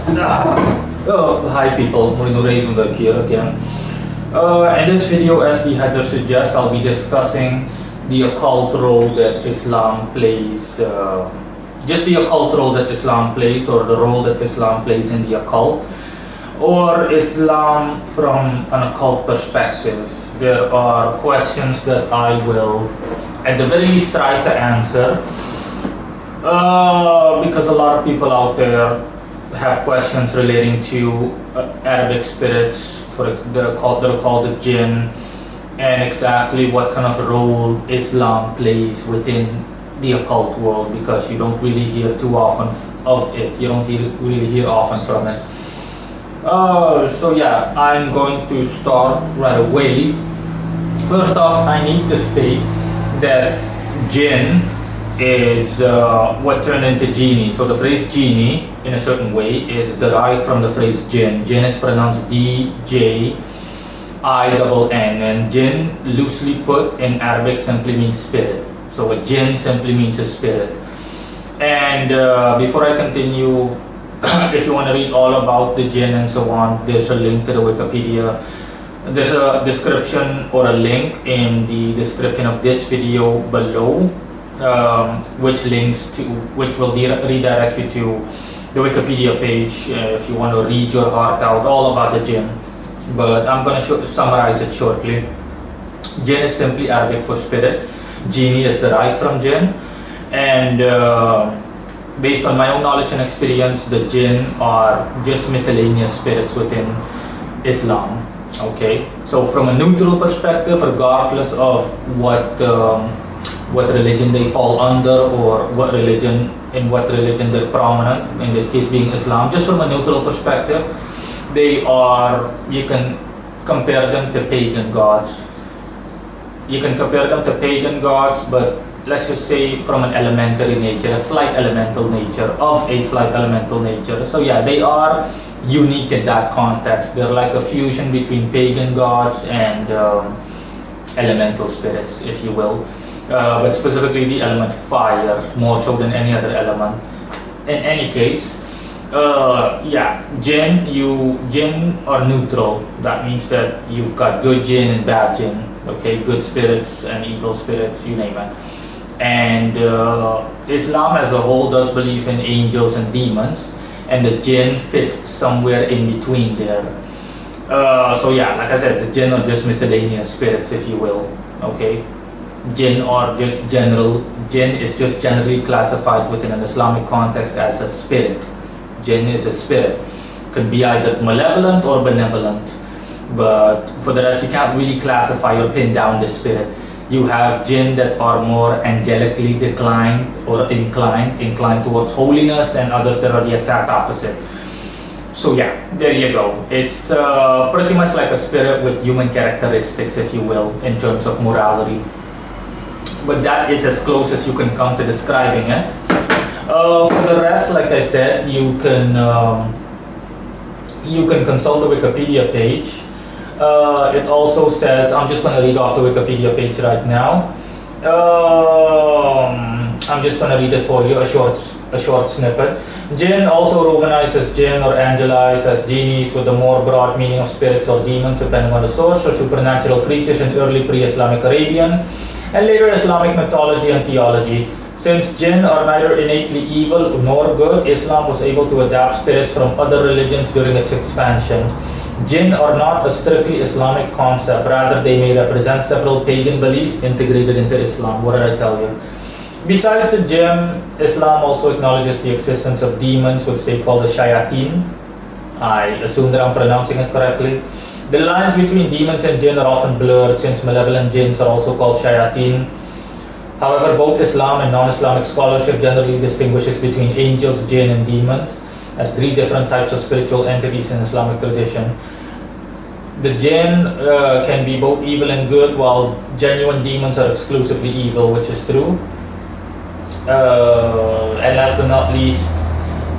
Hi people, Ridwan here again. In this video, as the header suggests, I'll be discussing the occult role that Islam plays, just the occult role that Islam plays, or the role that Islam plays in the occult, or Islam from an occult perspective. There are questions that I will, at the very least, try to answer, because a lot of people out there have questions relating to Arabic spirits, they're called the Jinn, and exactly what kind of role Islam plays within the occult world, because you don't really hear too often of it. You don't really hear often from it. So yeah, I'm going to start right away. First off, I need to state that Jinn is what turned into genie. So the phrase genie, in a certain way, is derived from the phrase jinn. Jinn is pronounced D-J-I-N-N, and jinn, loosely put, in Arabic simply means spirit. So a jinn simply means a spirit. And before I continue, if you want to read all about the jinn and so on, there's a link to the Wikipedia. There's a description or a link in the description of this video below, which will redirect you to the Wikipedia page if you want to read your heart out all about the jinn. But I'm going to summarize it shortly. Jinn is simply Arabic for spirit. Genie is derived from jinn, and based on my own knowledge and experience, the jinn are just miscellaneous spirits within Islam. Okay, so from a neutral perspective, regardless of what religion they fall under, or in what religion they're prominent, in this case being Islam, just from a neutral perspective, you can compare them to pagan gods. But let's just say from an elementary nature, a slight elemental nature. So yeah, they are unique in that context. They're like a fusion between pagan gods and elemental spirits, if you will. But specifically the element fire, more so than any other element. In any case, jinn are neutral. That means that you've got good jinn and bad jinn. Okay, good spirits and evil spirits, you name it. And Islam as a whole does believe in angels and demons, and the jinn fit somewhere in between there. So yeah, like I said, the jinn are just miscellaneous spirits, if you will. Okay, jinn is just generally classified within an Islamic context as a spirit. Jinn is a spirit, could be either malevolent or benevolent, but for the rest you can't really classify or pin down the spirit. You have jinn that are more angelically inclined towards holiness, and others that are the exact opposite. So yeah, there you go. It's pretty much like a spirit with human characteristics, if you will, in terms of morality. But that is as close as you can come to describing it. For the rest, like I said, you can consult the Wikipedia page. It also says, I'm just going to read off the Wikipedia page right now. I'm just going to read it for you, a short snippet. Jinn, also romanized as jinn or angelized as genies, with the more broad meaning of spirits or demons, depending on the source, or supernatural creatures in early pre-Islamic Arabian and later Islamic mythology and theology. Since jinn are neither innately evil nor good, Islam was able to adapt spirits from other religions during its expansion. Jinn are not a strictly Islamic concept, rather they may represent several pagan beliefs integrated into Islam. What did I tell you? Besides the jinn, Islam also acknowledges the existence of demons, which they call the shayateen. I assume that I'm pronouncing it correctly. The lines between demons and jinn are often blurred, since malevolent jinns are also called shayateen. However, both Islam and non-Islamic scholarship generally distinguishes between angels, jinn, and demons as three different types of spiritual entities in Islamic tradition. The jinn can be both evil and good, while genuine demons are exclusively evil, which is true. And last but not least,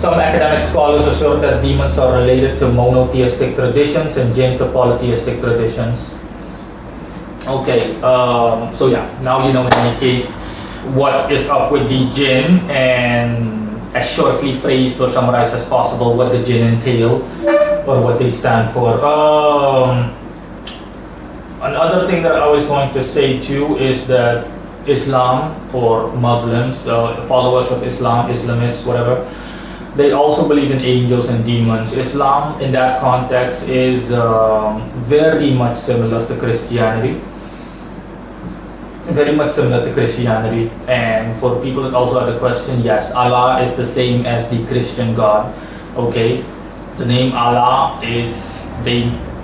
some academic scholars assert that demons are related to monotheistic traditions and jinn to polytheistic traditions. Okay, so yeah, now you know in any case what is up with the Jinn, and as shortly phrased or summarized as possible what the Jinn entail or what they stand for. Another thing that I was going to say too is that Islam or Muslims, followers of Islam, Islamists, whatever, they also believe in angels and demons. Islam in that context is very much similar to Christianity. Very much similar to Christianity. And for people that also have the question, yes, Allah is the same as the Christian God. Okay, the name Allah is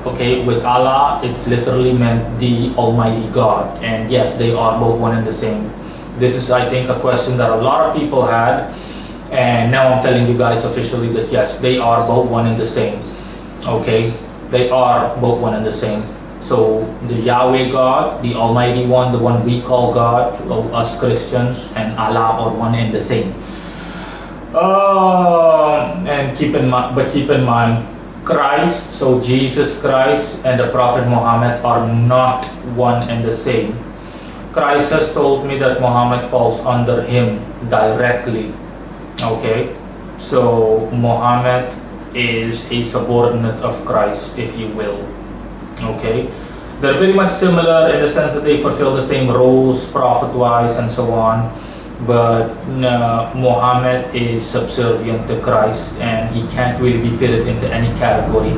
with Allah it's literally meant the Almighty God, and yes, they are both one and the same. This is, I think, a question that a lot of people had, and now I'm telling you guys officially that yes, they are both one and the same. Okay, they are both one and the same. So the Yahweh God, the Almighty One, the one we call God, us Christians, and Allah are one and the same. And keep in mind, Christ, so Jesus Christ and the Prophet Muhammad are not one and the same. Christ has told me that Muhammad falls under him directly. Okay, so Muhammad is a subordinate of Christ, if you will. Okay, they're very much similar in the sense that they fulfill the same roles, prophet-wise and so on. But Muhammad is subservient to Christ, and he can't really be fitted into any category,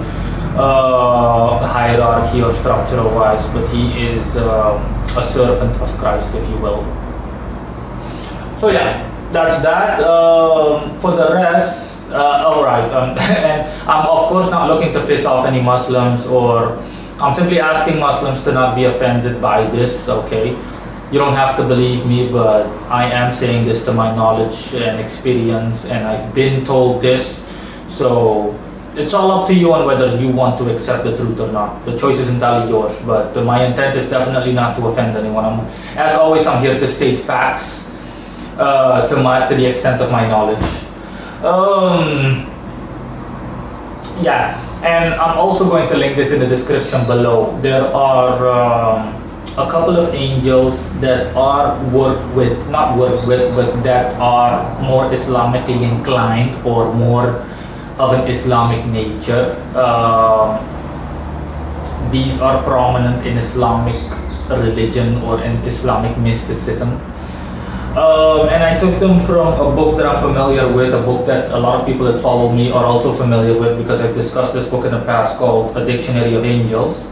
hierarchy or structural wise, but he is a servant of Christ, if you will. So yeah, that's that. For the rest, alright, and I'm of course not looking to piss off any Muslims, or I'm simply asking Muslims to not be offended by this, okay? You don't have to believe me, but I am saying this to my knowledge and experience, and I've been told this. So it's all up to you on whether you want to accept the truth or not. The choice is entirely yours, but my intent is definitely not to offend anyone. As always, I'm here to state facts to the extent of my knowledge. Yeah, and I'm also going to link this in the description below. There are a couple of angels that are but that are more Islamically inclined or more of an Islamic nature. These are prominent in Islamic religion or in Islamic mysticism. And I took them from a book that I'm familiar with, a book that a lot of people that follow me are also familiar with, because I've discussed this book in the past, called A Dictionary of Angels.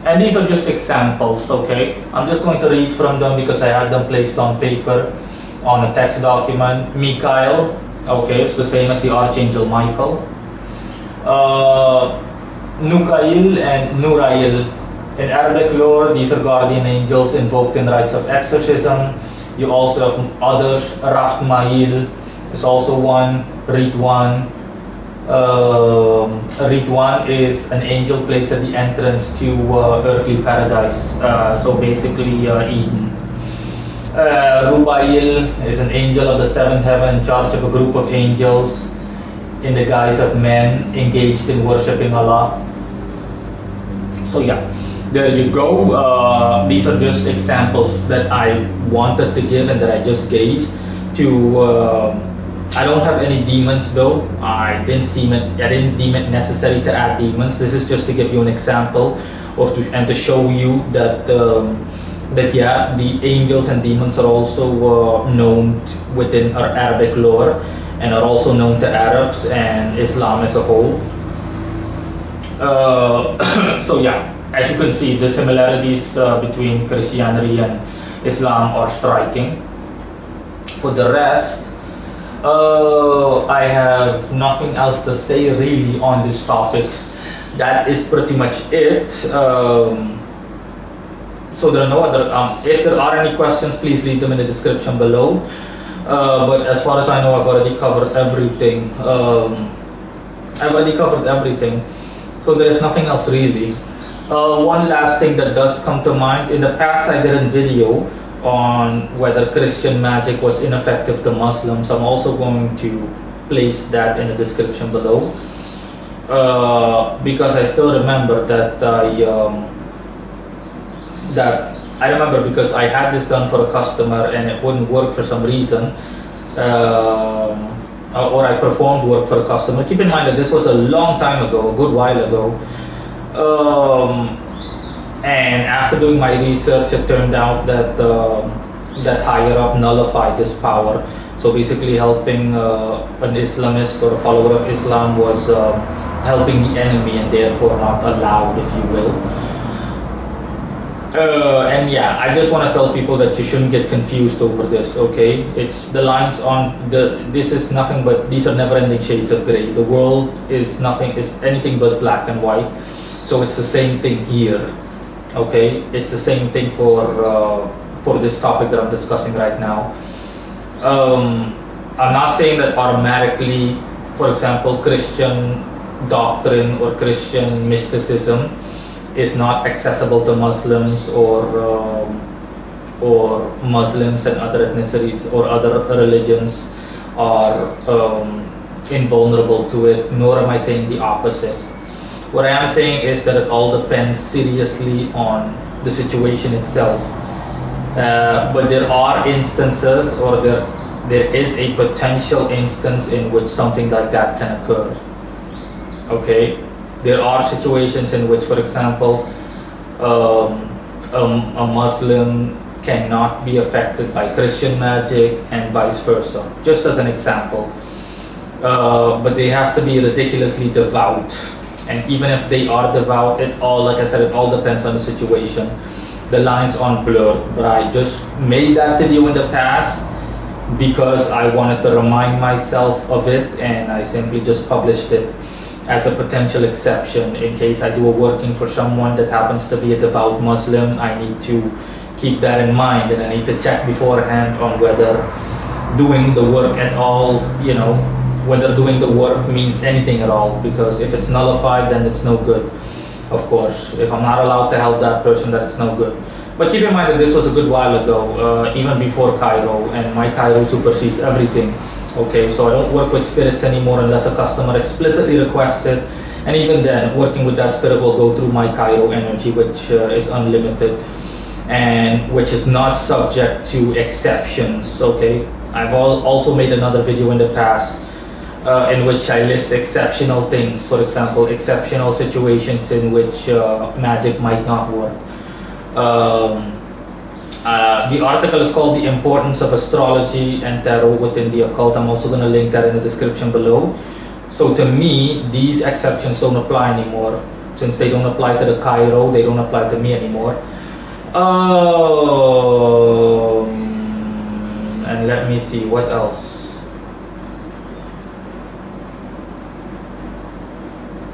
And these are just examples, okay? I'm just going to read from them because I had them placed on paper on a text document. Mikail, okay, it's the same as the Archangel Michael. Nukha'il and Nura'il. In Arabic lore, these are guardian angels invoked in rites of exorcism. You also have others. Raftma'il is also one. Ridwan. Ridwan is an angel placed at the entrance to earthly paradise, so basically Eden. Ruba'il is an angel of the seventh heaven in charge of a group of angels in the guise of men engaged in worshipping Allah. So yeah, there you go. These are just examples that I wanted to give and that I just gave to I don't have any demons though. I didn't deem it necessary to add demons. This is just to give you an example, and to show you that yeah, the angels and demons are also known within our Arabic lore, and are also known to Arabs and Islam as a whole. So yeah, as you can see, the similarities between Christianity and Islam are striking. For the rest, I have nothing else to say really on this topic. That is pretty much it. So there are no other, if there are any questions, please leave them in the description below. But as far as I know, I've already covered everything. So there is nothing else really. One last thing that does come to mind. In the past, I did a video on whether Christian magic was ineffective to Muslims. I'm also going to place that in the description below, because I still remember that I remember because I had this done for a customer and it wouldn't work for some reason. or I performed work for a customer. Keep in mind that this was a long time ago, a good while ago. And after doing my research, it turned out that that higher up nullified this power. So basically helping an Islamist or a follower of Islam was helping the enemy and therefore not allowed, if you will. And yeah, I just want to tell people that you shouldn't get confused over this, okay? It's the lines on this is nothing but, these are never-ending shades of gray. The world is anything but black and white. So it's the same thing here, okay? It's the same thing for this topic that I'm discussing right now. I'm not saying that automatically, for example, Christian doctrine or Christian mysticism is not accessible to Muslims or Muslims and other ethnicities or other religions are invulnerable to it, nor am I saying the opposite. What I am saying is that it all depends seriously on the situation itself. But there are instances, or there is a potential instance in which something like that can occur. Okay, there are situations in which, for example, a Muslim cannot be affected by Christian magic and vice versa, just as an example. But they have to be ridiculously devout, and even if they are devout, like I said, it all depends on the situation. The lines aren't blurred, but I just made that video in the past because I wanted to remind myself of it, and I simply just published it as a potential exception in case I do a working for someone that happens to be a devout Muslim. I need to keep that in mind, and I need to check beforehand on whether doing the work at all, whether doing the work means anything at all, because if it's nullified, then it's no good. Of course, if I'm not allowed to help that person, then it's no good. But keep in mind that this was a good while ago, even before Cairo, and my Cairo supersedes everything. Okay, so I don't work with spirits anymore unless a customer explicitly requests it, and even then, working with that spirit will go through my Cairo energy, which is unlimited and which is not subject to exceptions. Okay, I've also made another video in the past in which I list exceptional things. For example, exceptional situations in which magic might not work. The article is called The Importance of Astrology and Tarot Within the Occult. I'm also going to link that in the description below. So to me, these exceptions don't apply anymore. Since they don't apply to the Cairo, they don't apply to me anymore. And let me see, what else?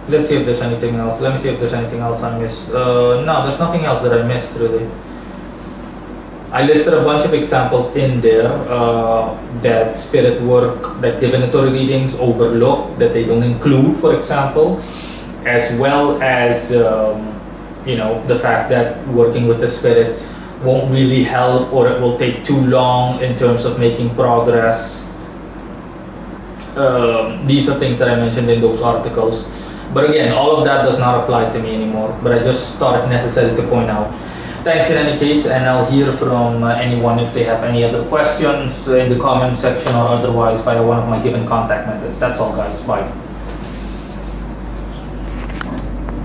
Let's see if there's anything else. Let me see if there's anything else I missed. No, there's nothing else that I missed really. I listed a bunch of examples in there that spirit work, that divinatory readings overlook, that they don't include, for example, as well as the fact that working with the spirit won't really help, or it will take too long in terms of making progress. These are things that I mentioned in those articles. But again, all of that does not apply to me anymore, but I just thought it necessary to point out. Thanks in any case, and I'll hear from anyone if they have any other questions in the comment section or otherwise via one of my given contact methods. That's all, guys. Bye.